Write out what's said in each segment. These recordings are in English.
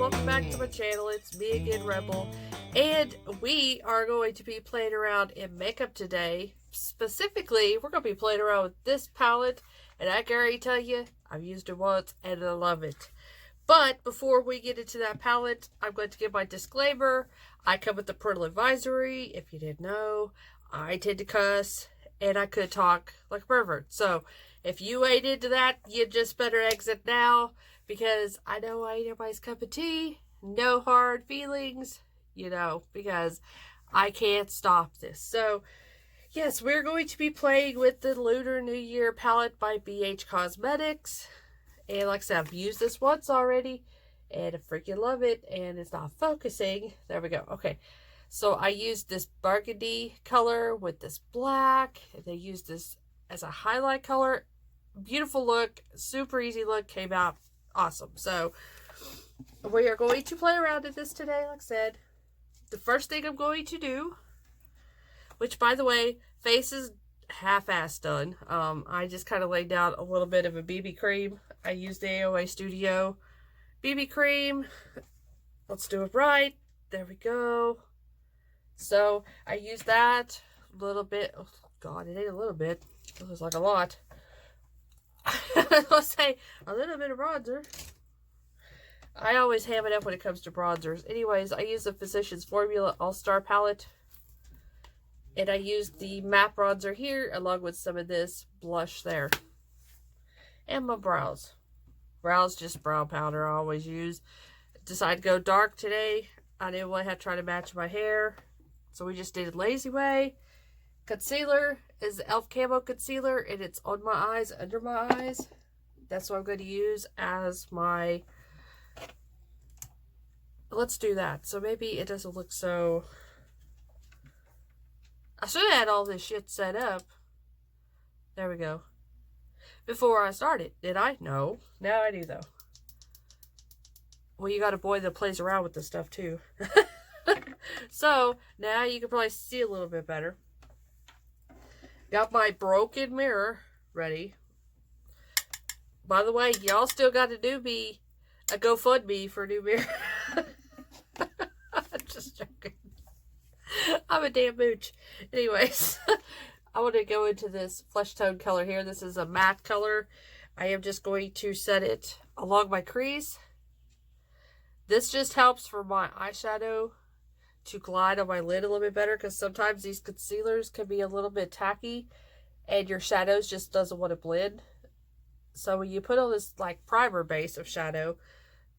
welcome back to my channel. It's me again, Rebel, and we are going to be playing around in makeup today. Specifically, we're going to be playing around with this palette, and I can already tell you, I've used it once and I love it. But before we get into that palette, I'm going to give my disclaimer. I come with the parental advisory. If you didn't know, I tend to cuss, and I could talk like a pervert. So if you ain't into that, you just better exit now, because I know I ain't everybody's cup of tea. No hard feelings, you know, because I can't stop this. So yes, we're going to be playing with the Lunar New Year palette by BH Cosmetics. And like I said, I've used this once already, and I freaking love it, and it's not focusing. There we go. Okay. So I used this burgundy color with this black, and they used this as a highlight color. Beautiful look, super easy look, came out awesome. So we are going to play around in this today, like I said. The first thing I'm going to do, which by the way, face is half-assed done. I just kind of laid down a little bit of a BB cream. I used the AOA Studio BB cream. Let's do it right. There we go. So I used that a little bit. Oh God, it ain't a little bit. It was like a lot. Let's say a little bit of bronzer. I always ham it up when it comes to bronzers. Anyways, I use the Physicians Formula All-Star palette. And I used the matte bronzer here along with some of this blush there. And my brows. Brows, just brow powder I always use. Decided to go dark today. I didn't want to have to try to match my hair. So we just did it lazy way. Concealer is the e.l.f. Camo Concealer, and it's on my eyes, under my eyes. That's what I'm going to use as my... Let's do that. So maybe it doesn't look so... I should have had all this shit set up. There we go. Before I started. Did I? No. Now I do, though. Well, you got a boy that plays around with this stuff, too. So, now you can probably see a little bit better. Got my broken mirror ready. By the way, y'all still got to do me a GoFundMe for a new mirror. I'm just joking. I'm a damn mooch. Anyways, I want to go into this flesh tone color here. This is a matte color. I am just going to set it along my crease. This just helps for my eyeshadow to glide on my lid a little bit better, because sometimes these concealers can be a little bit tacky and your shadows just doesn't want to blend. So when you put on this like primer base of shadow,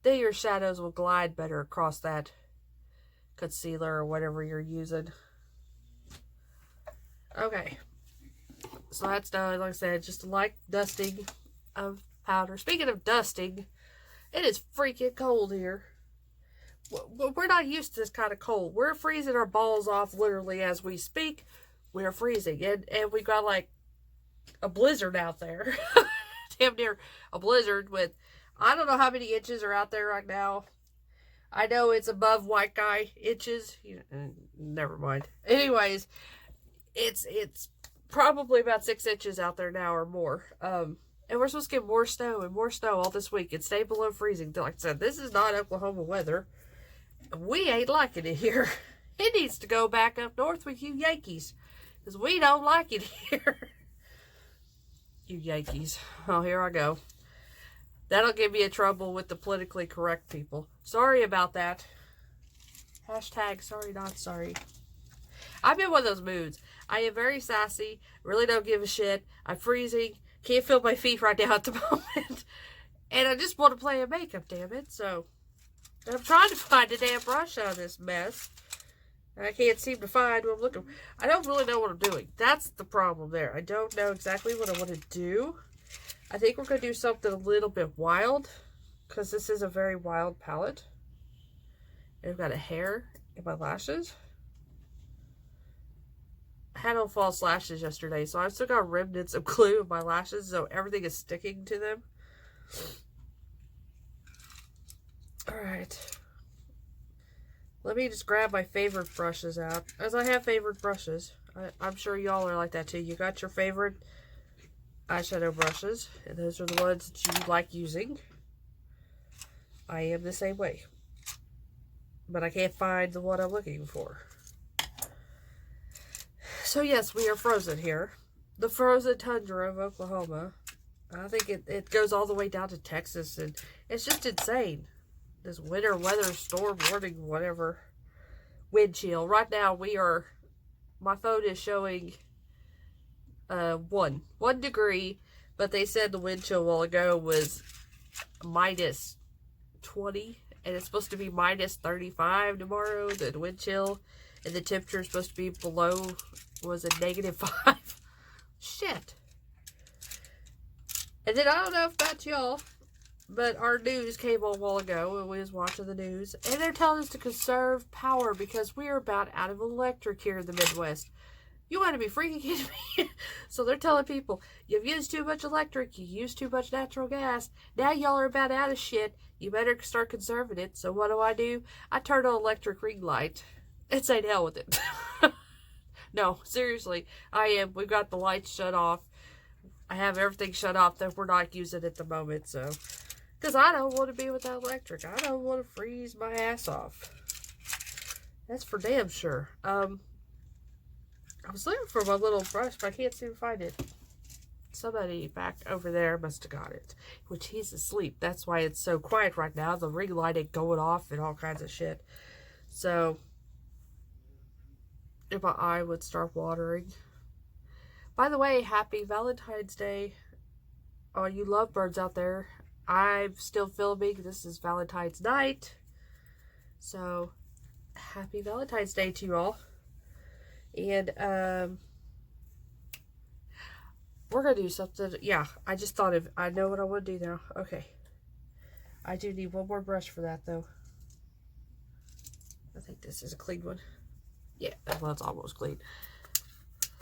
then your shadows will glide better across that concealer or whatever you're using. Okay, so that's done. Like I said, just a light dusting of powder. Speaking of dusting, it is freaking cold here. We're not used to this kind of cold. We're freezing our balls off literally as we speak. We're freezing, and we got like a blizzard out there. Damn near a blizzard with, I don't know how many inches are out there right now. I know it's above white guy inches. Never mind. Anyways, it's probably about 6 inches out there now or more. And we're supposed to get more snow and more snow all this week. It stayed below freezing. Like I said, this is not Oklahoma weather. We ain't liking it here. It needs to go back up north with you Yankees, because we don't like it here. You Yankees. Oh, here I go. That'll give me a trouble with the politically correct people. Sorry about that. Hashtag sorry not sorry. I'm in one of those moods. I am very sassy. Really don't give a shit. I'm freezing. Can't feel my feet right now at the moment. And I just want to play a makeup, damn it. So, I'm trying to find a damn brush out of this mess. And I can't seem to find what I'm looking for. I don't really know what I'm doing. That's the problem there. I don't know exactly what I want to do. I think we're going to do something a little bit wild, because this is a very wild palette. And I've got a hair in my lashes. I had on false lashes yesterday, so I've still got remnants of glue in my lashes, so everything is sticking to them. Alright. Let me just grab my favorite brushes out, as I have favorite brushes. I'm sure y'all are like that too. You got your favorite eyeshadow brushes, and those are the ones that you like using. I am the same way. but I can't find the one I'm looking for. So yes, we are frozen here. The frozen tundra of Oklahoma. I think it goes all the way down to Texas, and it's just insane. This winter weather storm warning, whatever. Wind chill. Right now my phone is showing 1 degree, but they said the wind chill a while ago was minus 20, and it's supposed to be minus 35 tomorrow, the wind chill, and the temperature is supposed to be below, was it -5? Shit. And then I don't know if that's y'all, but our news came on a while ago, and we was watching the news, and they're telling us to conserve power because we are about out of electric here in the Midwest. You want to be freaking kidding me? So they're telling people, you've used too much electric, you used too much natural gas, now y'all are about out of shit, you better start conserving it. So what do? I turn on electric ring light and say to hell with it. No, seriously, we've got the lights shut off. I have everything shut off that we're not using at the moment, so. Because I don't want to be without electric. I don't want to freeze my ass off. That's for damn sure. I was looking for my little brush, but I can't seem to find it. Somebody back over there must have got it. Which he's asleep. That's why it's so quiet right now. The ring light ain't going off and all kinds of shit. So, if my eye would start watering. By the way, happy Valentine's Day. All you lovebirds out there. I'm still filming. This is Valentine's night. So, happy Valentine's Day to you all. And, we're going to do something. Yeah, I just thought of, I know what I want to do now. Okay. I do need one more brush for that, though. I think this is a clean one. Yeah, well, it's almost clean.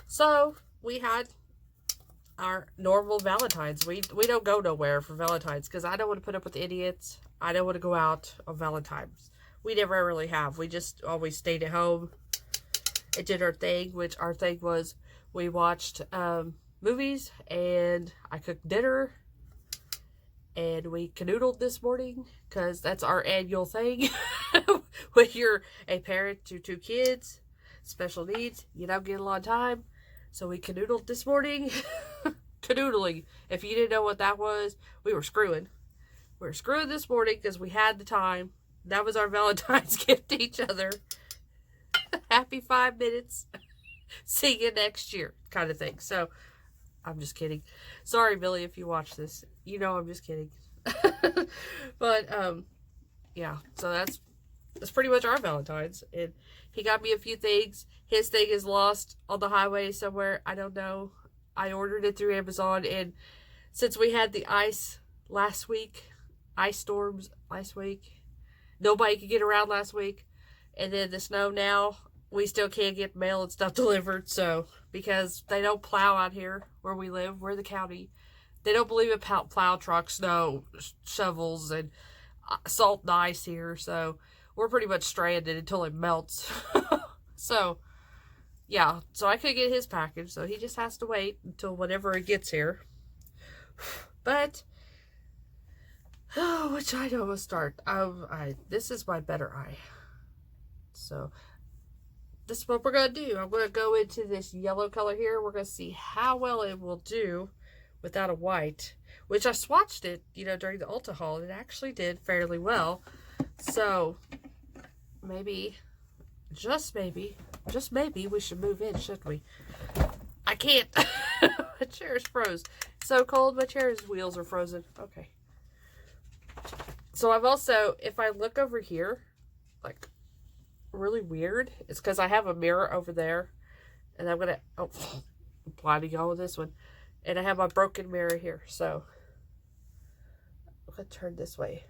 So, we had our normal Valentine's. We don't go nowhere for Valentine's because I don't want to put up with idiots. I don't want to go out on Valentine's. We never really have. We just always stayed at home and did our thing, which our thing was we watched movies and I cooked dinner and we canoodled this morning because that's our annual thing. When you're a parent to 2 kids, special needs, you don't get a lot of time. So we canoodled this morning. Canoodling. If you didn't know what that was, we were screwing. We were screwing this morning because we had the time. That was our Valentine's gift to each other. Happy 5 minutes. See you next year, kind of thing. So, I'm just kidding. Sorry, Billy, if you watch this. You know I'm just kidding. But, yeah. So that's pretty much our Valentine's. And he got me a few things. His thing is lost on the highway somewhere. I don't know. I ordered it through Amazon. And since we had the ice last week, ice storms last week, nobody could get around last week. And then the snow now, we still can't get mail and stuff delivered. So, because they don't plow out here where we live. We're the county. They don't believe in plow trucks, snow, shovels, and salt and ice here. So, we're pretty much stranded until it melts. So, yeah. So, I could get his package. So, he just has to wait until whenever it gets here. But, which eye do I start? This is my better eye. So, this is what we're going to do. I'm going to go into this yellow color here. We're going to see how well it will do without a white. Which I swatched it, during the Ulta haul. And it actually did fairly well. So, maybe, just maybe, we should move in, shouldn't we? I can't. My chair is froze. It's so cold, my chair's wheels are frozen. Okay. So, I've also, if I look over here, like, really weird. It's because I have a mirror over there. And I'm going to, I'm blinding y'all with this one. And I have my broken mirror here. So, I'm going to turn this way.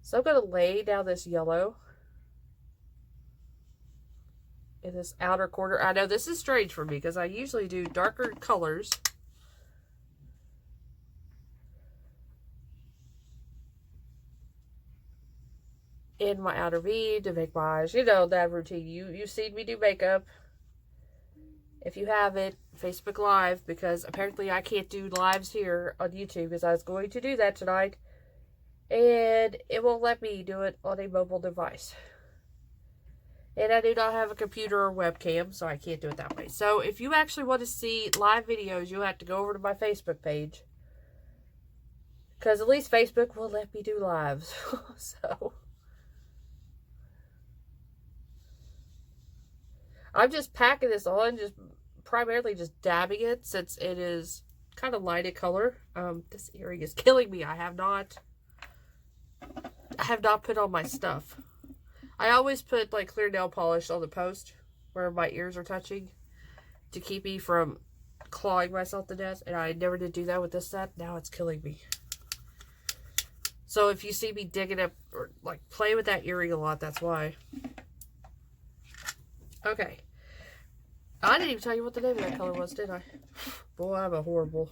So, I'm going to lay down this yellow in this outer corner. I know this is strange for me because I usually do darker colors. In my outer V to make my eyes, that routine. You've seen me do makeup. If you haven't, Facebook Live, because apparently I can't do lives here on YouTube because I was going to do that tonight. And it won't let me do it on a mobile device. And I do not have a computer or webcam, so I can't do it that way. So if you actually want to see live videos, you'll have to go over to my Facebook page. Because at least Facebook will let me do lives. So I'm just packing this on, just primarily just dabbing it, since it is kind of lighted color. This earring is killing me. I have not put on my stuff. I always put like clear nail polish on the post where my ears are touching to keep me from clawing myself to death, and I never did do that with this set. Now it's killing me. So if you see me digging up or like play with that earring a lot, that's why. Okay. I didn't even tell you what the name of that color was, did I? Boy, I'm a horrible.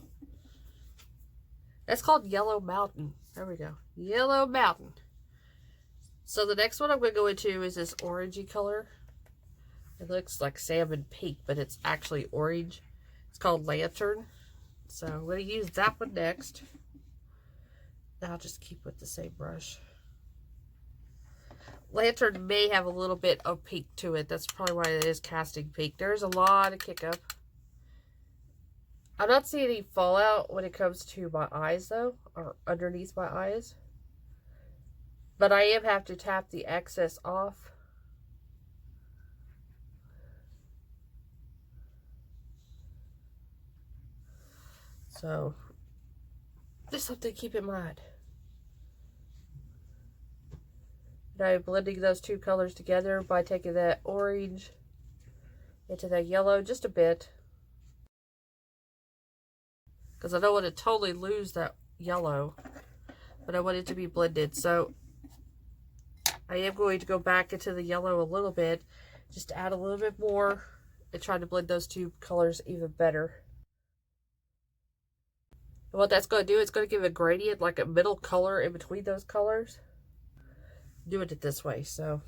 That's called Yellow Mountain. There we go. Yellow Mountain. So the next one I'm going to go into is this orangey color. It looks like salmon pink, but it's actually orange. It's called Lantern. So I'm going to use that one next. I'll just keep with the same brush. Lantern may have a little bit of pink to it. That's probably why it is casting pink. There's a lot of kick up. I'm not seeing any fallout when it comes to my eyes, though, or underneath my eyes. But I am have to tap the excess off. So, just something to keep in mind. And I'm blending those two colors together by taking that orange into that yellow just a bit. Because I don't want to totally lose that yellow, but I want it to be blended. So I am going to go back into the yellow a little bit, just to add a little bit more and try to blend those two colors even better. And what that's going to do, it's going to give a gradient, like a middle color in between those colors. Doing it this way, so.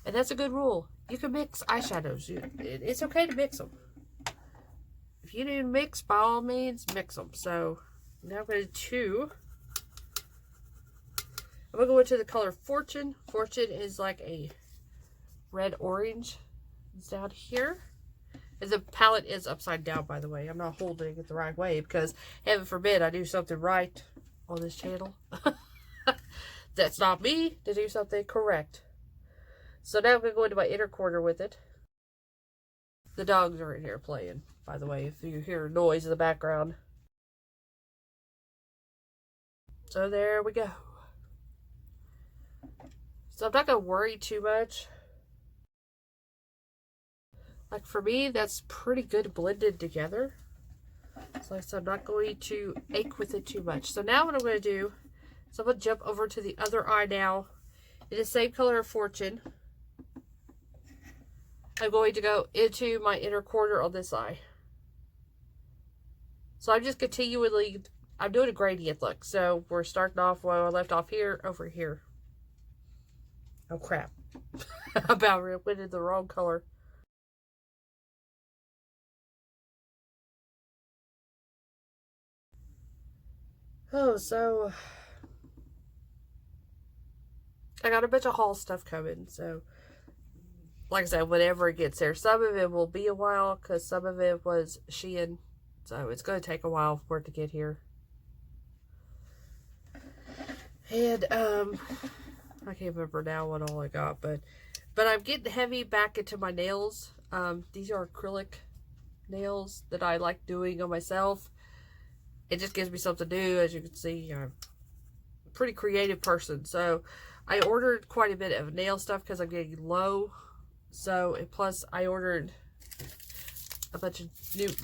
And that's a good rule. You can mix eyeshadows. It's okay to mix them. If you didn't mix, by all means, mix them. So now I'm going to I'm going to go into the color Fortune. Fortune is like a red-orange. It's down here. And the palette is upside down, by the way. I'm not holding it the right way because, heaven forbid, I do something right on this channel. That's not me to do something correct. So now I'm going to go into my inner corner with it. The dogs are in here playing, by the way, if you hear noise in the background. So there we go. So I'm not going to worry too much. Like for me, that's pretty good blended together. So like I said, I'm not going to ache with it too much. So now what I'm going to do is I'm going to jump over to the other eye now. In the same color of Fortune. I'm going to go into my inner corner on this eye. So I'm just continually, I'm doing a gradient look. So we're starting off where I left off here, over here. Oh crap. About went in the wrong color. Oh, so I got a bunch of haul stuff coming, so like I said, whenever it gets there, some of it will be a while because some of it was Shein, so it's going to take a while for it to get here. And I can't remember now what all I got, but I'm getting heavy back into my nails. These are acrylic nails that I like doing on myself. It just gives me something to do. As you can see, I'm a pretty creative person, so I ordered quite a bit of nail stuff because I'm getting low. So, and plus I ordered a bunch of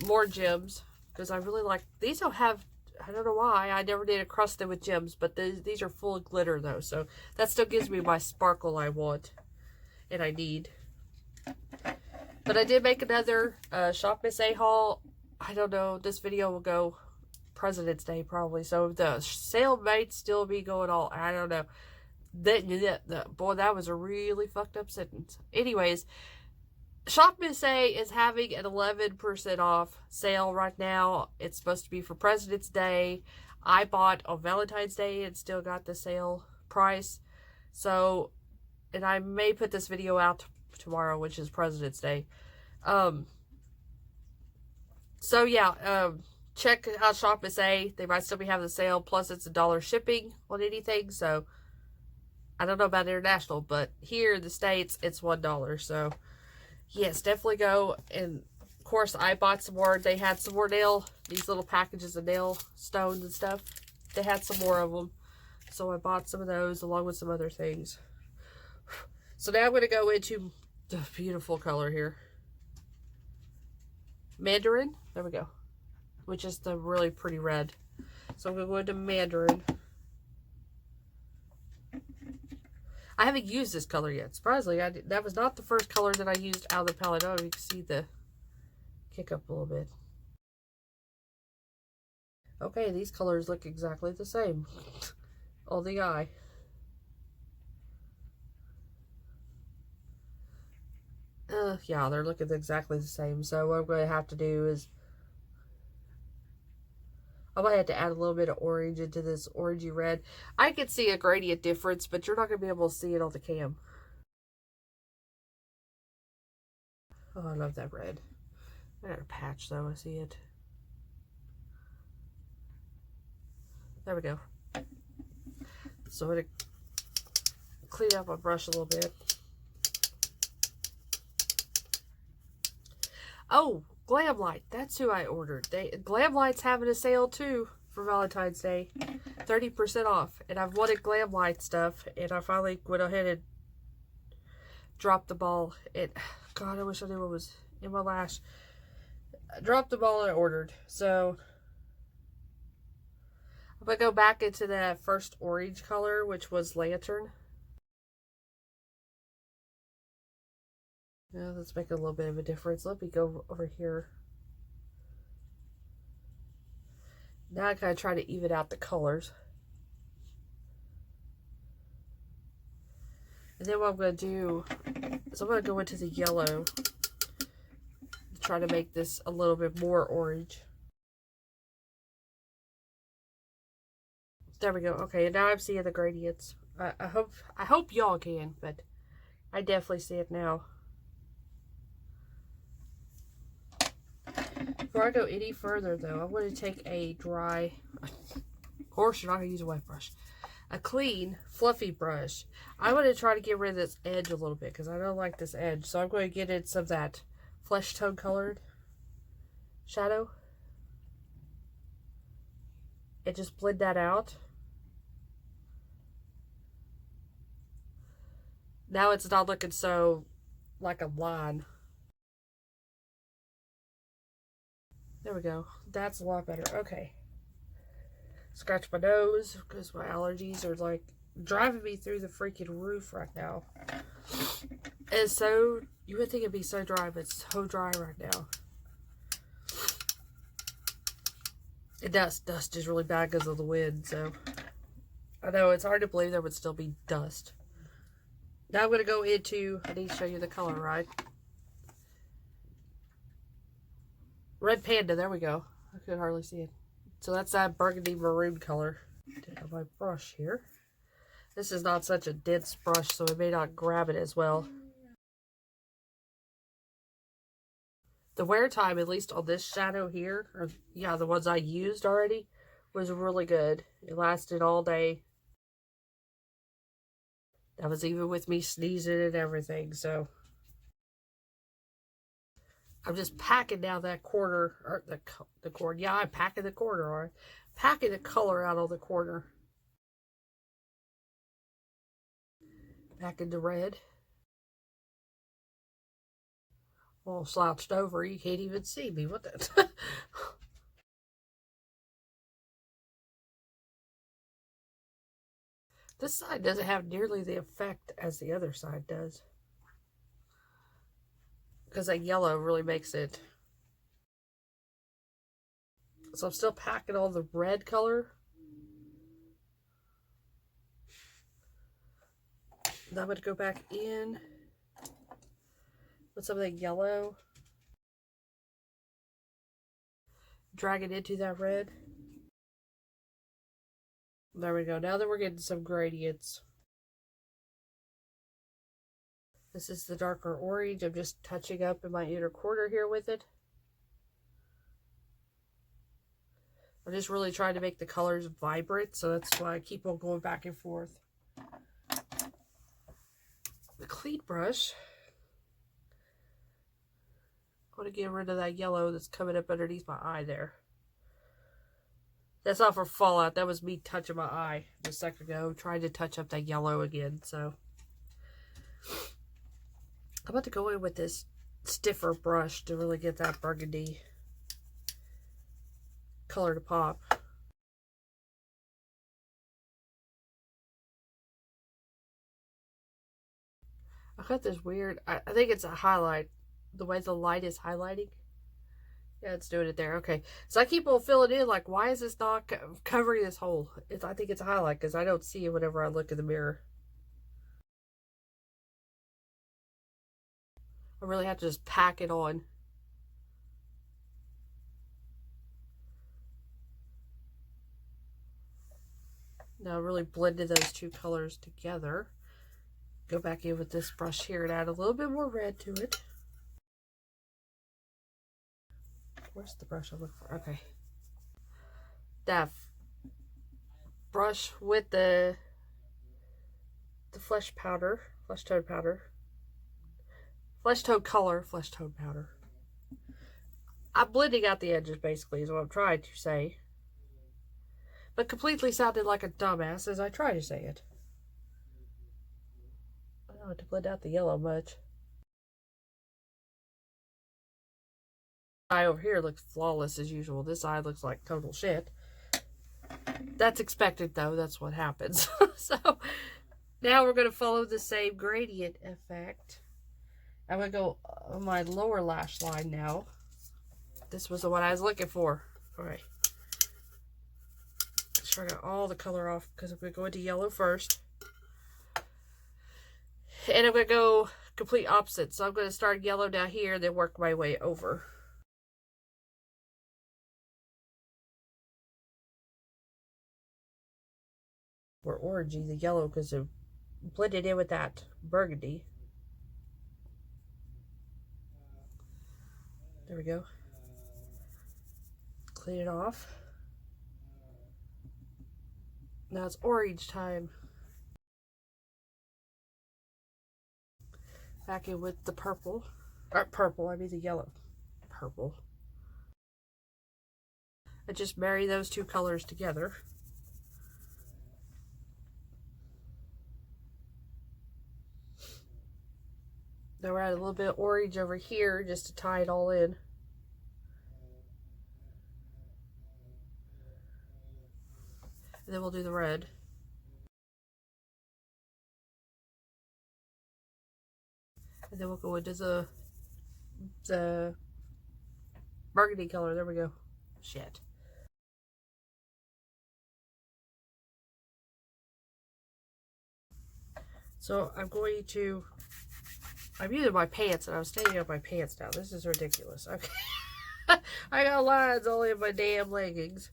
more gems because I really like, these don't have, I don't know why, I never did encrust them with gems, but these are full of glitter though, so that still gives me my sparkle I want and I need. But I did make another Shop Miss A haul. I don't know, this video will go President's Day probably, so the sale might still be going all, I don't know. Boy, that was a really fucked up sentence. Anyways, Shop Miss A is having an 11% off sale right now. It's supposed to be for President's Day. I bought on Valentine's Day and still got the sale price. So, and I may put this video out tomorrow, which is President's Day. So yeah, check out Shop SA. They might still be having the sale. Plus, it's $1 shipping on anything. So, I don't know about international, but here in the States, it's $1. So, yes, definitely go. And of course, I bought some more. They had some more these little packages of nail stones and stuff. They had some more of them. So I bought some of those along with some other things. So now I'm going to go into the beautiful color here. Mandarin. There we go. Which is the really pretty red. So I'm going to go into Mandarin. I haven't used this color yet. Surprisingly, that was not the first color that I used out of the palette. Oh, you can see the kick up a little bit. Okay, these colors look exactly the same on the eye. Yeah, they're looking exactly the same. So what I'm going to have to do is I might have to add a little bit of orange into this orangey red. I can see a gradient difference, but you're not going to be able to see it on the cam. Oh, I love that red. I got a patch though, I see it. There we go. So I'm going to clean out my brush a little bit. Oh, Glam Light. That's who I ordered. Glam Light's having a sale too for Valentine's Day. 30% off. And I've wanted Glam Light stuff. And I finally went ahead and dropped the ball. And God, I wish I knew what was in my lash. I dropped the ball and I ordered. So I'm going to go back into that first orange color, which was Lantern. Now let's make a little bit of a difference. Let me go over here. Now I gotta try to even out the colors. And then what I'm going to do is I'm going to go into the yellow to try to make this a little bit more orange. There we go. Okay, and now I'm seeing the gradients. I hope y'all can, but I definitely see it now. Before I go any further, though, I'm going to take a dry, of course you're not going to use a wet brush, a clean, fluffy brush. I'm going to try to get rid of this edge a little bit because I don't like this edge. So I'm going to get in some of that flesh tone colored shadow and just blend that out. Now it's not looking so like a line. There we go. That's a lot better. Okay. Scratch my nose because my allergies are like driving me through the freaking roof right now. And so, you would think it'd be so dry, but it's so dry right now. And dust is really bad because of the wind, so I know it's hard to believe there would still be dust. Now I'm going to go into, I need to show you the color, right? Red Panda, there we go. I could hardly see it. So that's that burgundy maroon color. I have my brush here. This is not such a dense brush, so it may not grab it as well. The wear time, at least on this shadow here, or yeah, the ones I used already, was really good. It lasted all day. That was even with me sneezing and everything, so I'm just packing down that corner, or the corner. Yeah, I'm packing the corner, or packing the color out on the corner. Back into red. All slouched over, you can't even see me. What the? This side doesn't have nearly the effect as the other side does. Because that yellow really makes it. So I'm still packing all the red color. Now I'm going to go back in with some of the yellow. Drag it into that red. There we go. Now that we're getting some gradients. This is the darker orange. I'm just touching up in my inner corner here with it. I'm just really trying to make the colors vibrant, so that's why I keep on going back and forth. The clean brush, I want to get rid of that yellow that's coming up underneath my eye there. That's not for fallout. That was me touching my eye a second ago, trying to touch up that yellow again. So I'm about to go in with this stiffer brush to really get that burgundy color to pop. I got this weird, I think it's a highlight, the way the light is highlighting. Yeah, it's doing it there. Okay, so I keep on filling in, like, why is this not covering this hole? I think it's a highlight because I don't see it whenever I look in the mirror. I really have to just pack it on. Now I really blended those two colors together. Go back in with this brush here and add a little bit more red to it. Where's the brush I'm looking for? Okay. That brush with the flesh tone powder. Flesh tone color, flesh tone powder. I'm blending out the edges, basically, is what I'm trying to say. But completely sounded like a dumbass as I try to say it. I don't have to blend out the yellow much. Eye over here looks flawless as usual. This eye looks like total shit. That's expected, though. That's what happens. So now we're going to follow the same gradient effect. I'm going to go on my lower lash line now. This was the one I was looking for. All right. Make sure I got all the color off because I'm going to go into yellow first. And I'm going to go complete opposite. So I'm going to start yellow down here, then work my way over. Or orangey, the yellow, because it blended in with that burgundy. There we go. Clean it off. Now it's orange time. Back in with the purple. I mean the yellow. Purple. I just marry those two colors together. Now we're add a little bit of orange over here just to tie it all in. And then we'll do the red. And then we'll go into the burgundy color. There we go. Shit. So I'm going to, I'm using my pants and I'm staying up my pants now. This is ridiculous. Okay. I got lines all in my damn leggings.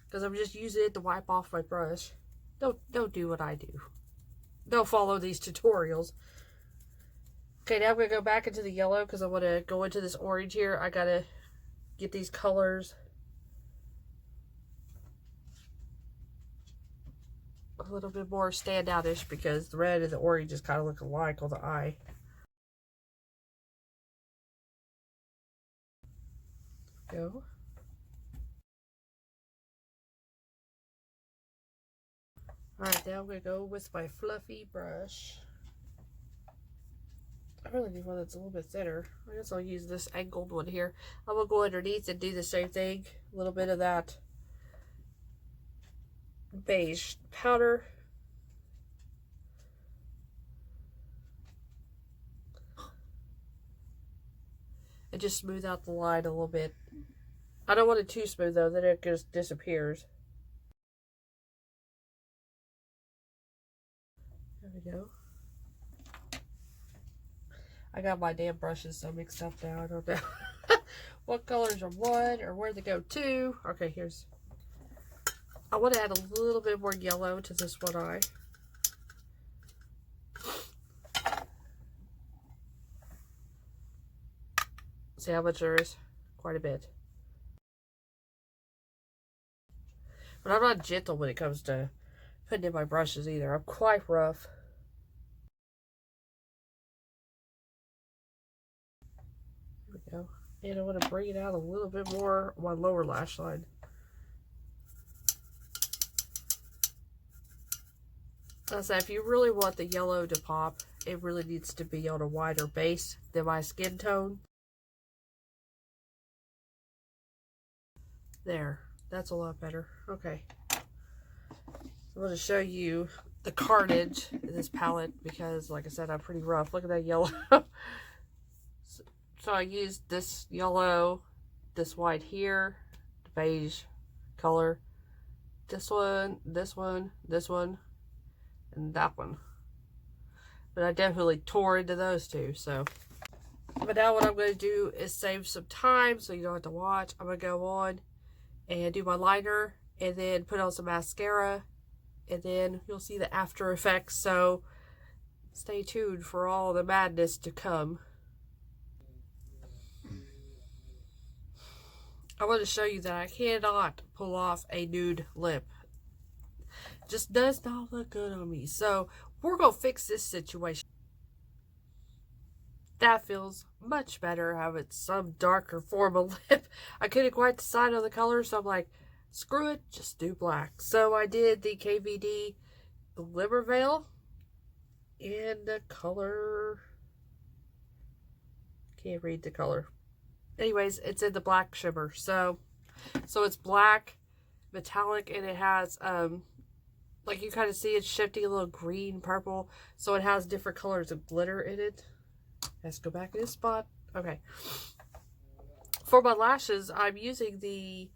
Because I'm just using it to wipe off my brush. Don't do what I do. Don't follow these tutorials. Okay, now I'm going to go back into the yellow because I want to go into this orange here. I got to get these colors a little bit more standout-ish because the red and the orange just kind of look alike on the eye. Go. Alright, now I'm going to go with my fluffy brush. I really need one that's a little bit thinner. I guess I'll use this angled one here. I'm going to go underneath and do the same thing. A little bit of that beige powder. And just smooth out the line a little bit. I don't want it too smooth though, then it just disappears. There we go. I got my damn brushes so mixed up now. I don't know what colors are what or where they go to. Okay, here's. I want to add a little bit more yellow to this one eye. See how much there is? Quite a bit. But I'm not gentle when it comes to putting in my brushes either. I'm quite rough. There we go. And I want to bring it out a little bit more on my lower lash line. I said, if you really want the yellow to pop, it really needs to be on a wider base than my skin tone. There. That's a lot better. Okay. I'm going to show you the carnage in this palette because, like I said, I'm pretty rough. Look at that yellow. So I used this yellow, this white here, the beige color, this one, this one, this one, and that one. But I definitely tore into those two, so. But now what I'm going to do is save some time so you don't have to watch. I'm going to go on and do my liner and then put on some mascara and then you'll see the after effects. So stay tuned for all the madness to come. I want to show you that I cannot pull off a nude lip. It just does not look good on me. So we're going to fix this situation. That feels much better, having some darker form of lip. I couldn't quite decide on the color, so I'm like, screw it, just do black. So I did the KVD Glimmer Veil in the color, can't read the color. Anyways, it's in the black shimmer. So it's black, metallic, and it has, like you kind of see it's shifting a little green, purple. So it has different colors of glitter in it. Let's go back in this spot. Okay. For my lashes, I'm using the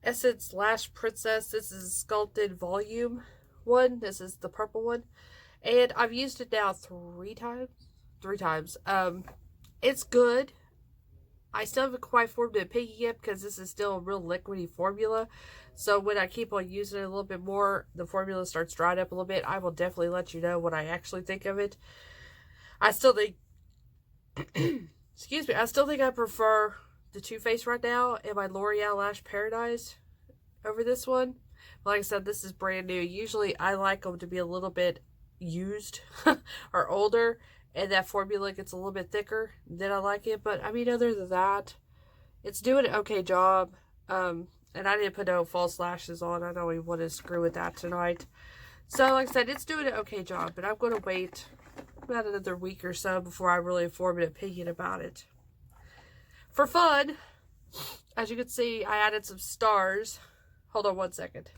Essence Lash Princess. This is Sculpted Volume one. This is the purple one. And I've used it now three times. It's good. I still haven't quite formed an opinion yet because this is still a real liquidy formula. So when I keep on using it a little bit more, the formula starts drying up a little bit. I will definitely let you know what I actually think of it. I still think, excuse me, I still think I prefer the Too Faced right now and my L'Oreal Lash Paradise over this one. Like I said, this is brand new. Usually I like them to be a little bit used or older, and that formula gets a little bit thicker, then I like it. But I mean, other than that, it's doing an okay job. And I didn't put no false lashes on. I don't even want to screw with that tonight. So like I said, it's doing an okay job, but I'm going to wait about another week or so before I really form an opinion about it. For fun, as you can see, I added some stars. Hold on one second.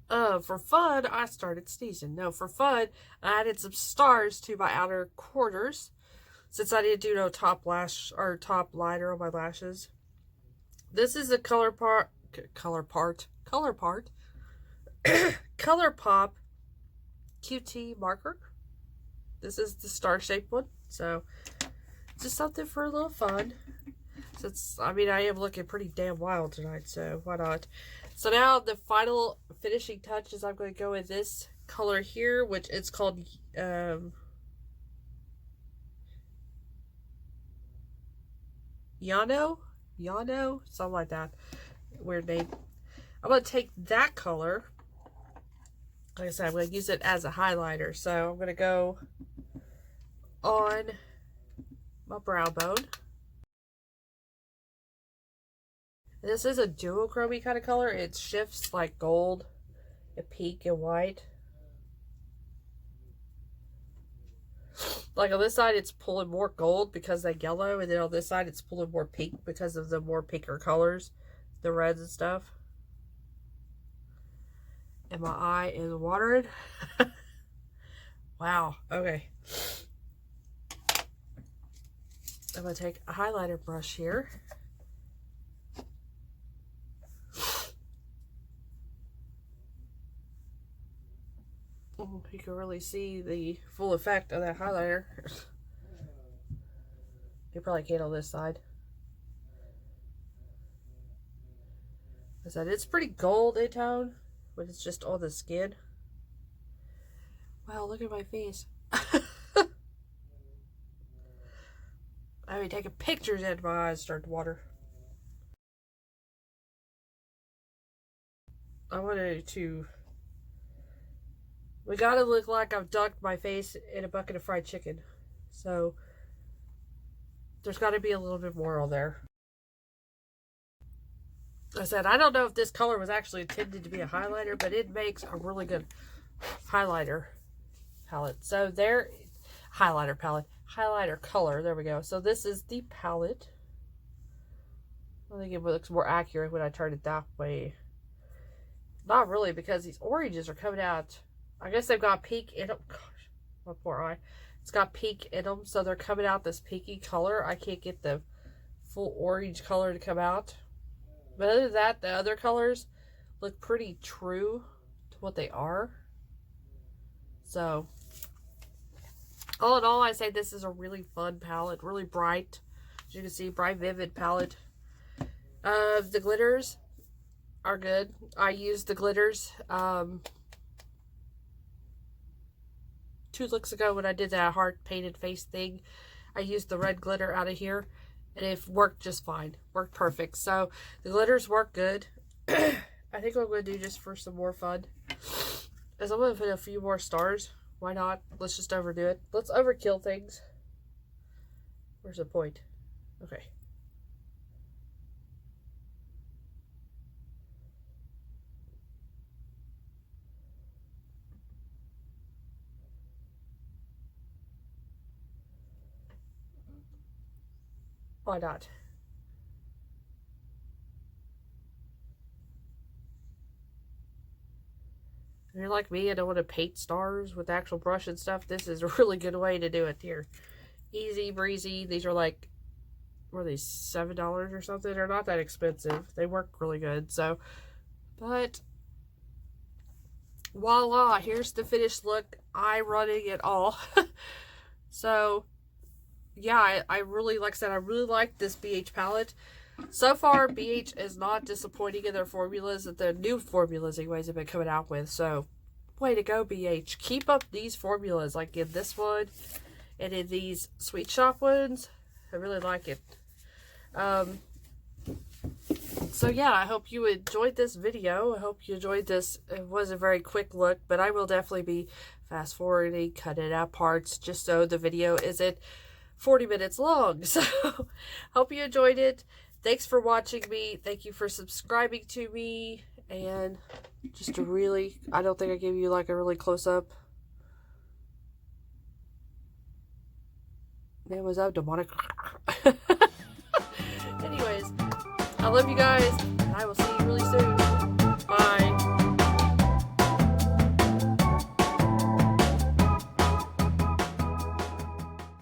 For fun, I started sneezing. No, for fun, I added some stars to my outer corners since I didn't do no top lash or top liner on my lashes. This is a ColourPop QT marker. This is the star-shaped one, so just something for a little fun. Since, I mean, I am looking pretty damn wild tonight, so why not? So now the final finishing touch is I'm going to go with this color here, which it's called, Yano, something like that. Weird name. I'm going to take that color. Like I said, I'm going to use it as a highlighter. So I'm going to go on my brow bone. And this is a duochrome kind of color. It shifts like gold and pink and white. Like on this side, it's pulling more gold because they're yellow. And then on this side, it's pulling more pink because of the more pinker colors. The reds and stuff. And my eye is watering. Wow. Okay. I'm going to take a highlighter brush here. You can really see the full effect of that highlighter. You probably can't on this side. I said it's pretty gold in tone, but it's just on the skin. Wow, look at my face. I I mean, taking pictures and my eyes start to water. I wanted to... We gotta look like I've dunked my face in a bucket of fried chicken. So, there's gotta be a little bit more on there. I said, I don't know if this color was actually intended to be a highlighter, but it makes a really good highlighter palette. So there, highlighter palette, highlighter color, there we go. So this is the palette. I think it looks more accurate when I turn it that way. Not really, because these oranges are coming out. I guess they've got pink in them. Gosh, my poor eye. It's got pink in them, so they're coming out this pinky color. I can't get the full orange color to come out. But other than that, the other colors look pretty true to what they are. So, all in all, I say this is a really fun palette. Really bright. As you can see, bright, vivid palette. The glitters are good. I used the glitters 2 looks ago when I did that heart painted face thing. I used the red glitter out of here. And it worked just fine. Worked perfect. So, the glitters work good. I think what I'm going to do just for some more fun is I'm going to put a few more stars. Why not? Let's just overdo it. Let's overkill things. Where's the point? Okay. Why not? If you're like me and don't want to paint stars with actual brush and stuff, this is a really good way to do it here. Easy breezy. These are like, what are these, $7 or something? They're not that expensive. They work really good. So, but voila, here's the finished look. I running it all. So, yeah, I really, like I said, I really like this BH palette. So far, BH is not disappointing in their formulas, that the new formulas, anyways, have been coming out with. So, way to go, BH. Keep up these formulas, like in this one and in these Sweet Shop ones. I really like it. So, yeah, I hope you enjoyed this video. I hope you enjoyed this. It was a very quick look, but I will definitely be fast-forwarding, cutting out parts, just so the video isn't 40 minutes long. So, hope you enjoyed it. Thanks for watching me. Thank you for subscribing to me. And just a really, I don't think I gave you like a really close-up. Man, was that demonic? Anyways, I love you guys.